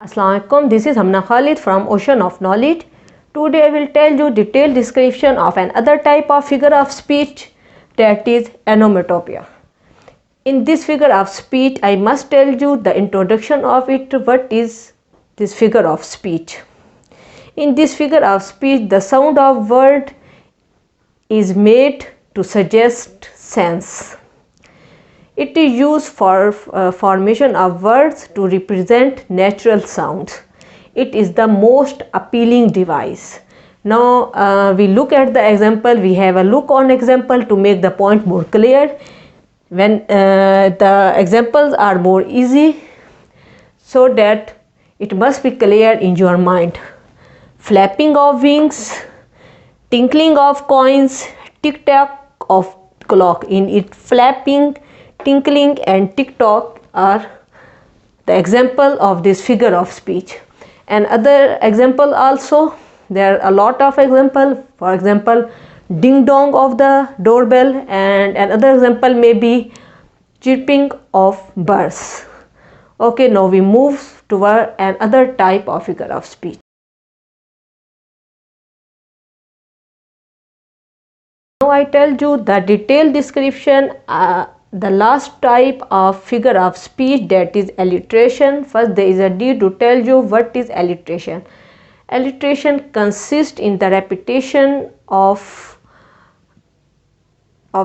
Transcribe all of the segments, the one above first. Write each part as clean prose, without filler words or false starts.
Assalamualaikum, this is Hamna Khalid from Ocean of Knowledge. Today I will tell you detailed description of another type of figure of speech, that is onomatopoeia. In this figure of speech, I must tell you the introduction of it. What is this figure of speech? In this figure of speech, the sound of word is made to suggest sense. It is used for formation of words to represent natural sounds. It is the most appealing device. Now we look at the example. We have a look on example to make the point more clear. When the examples are more easy, so that it must be clear in your mind. Flapping of wings, tinkling of coins, tick-tock of clock. In it, flapping, tinkling and tick-tock are the example of this figure of speech. And other example also, there are a lot of example. For example, ding dong of the doorbell, and another example may be chirping of birds. Okay, now we move toward another type of figure of speech. Now I tell you the detailed description. The last type of figure of speech, that is alliteration. First there is a need to tell you what is alliteration. Alliteration consists in the repetition of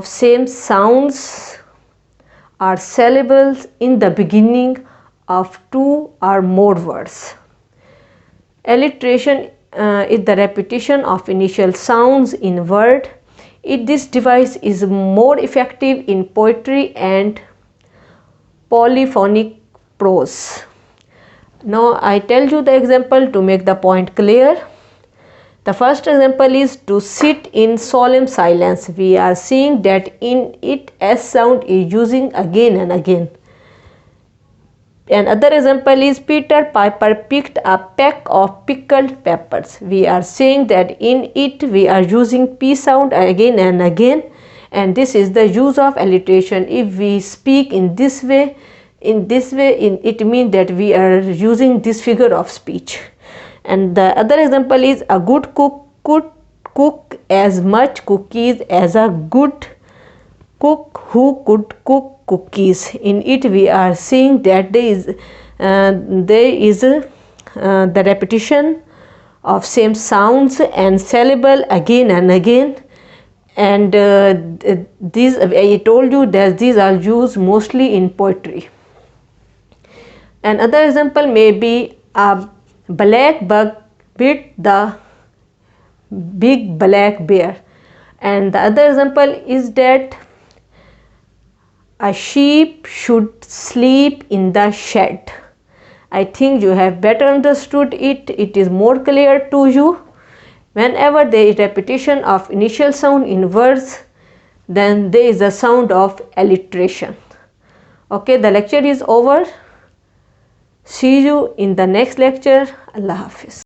same sounds or syllables in the beginning of two or more words. Alliteration is the repetition of initial sounds in word. This device is more effective in poetry and polyphonic prose. Now I tell you the example to make the point clear. The first example is to sit in solemn silence. We are seeing that in it S sound is using again and again. Another example is Peter Piper picked a peck of pickled peppers. We are saying that in it we are using P sound again and again, and this is the use of alliteration. If we speak in this way, it means that we are using this figure of speech. And the other example is a good cook could cook as much cookies as a good cook who could cook cookies. In it we are seeing that there is the repetition of same sounds and syllable again and again, and these I told you that these are used mostly in poetry. Another example may be a black bug bit the big black bear, and the other example is that a sheep should sleep in the shed. I think you have better understood it. It is more clear to you. Whenever there is repetition of initial sound in words, then there is a sound of alliteration. Okay, the lecture is over. See you in the next lecture. Allah Hafiz.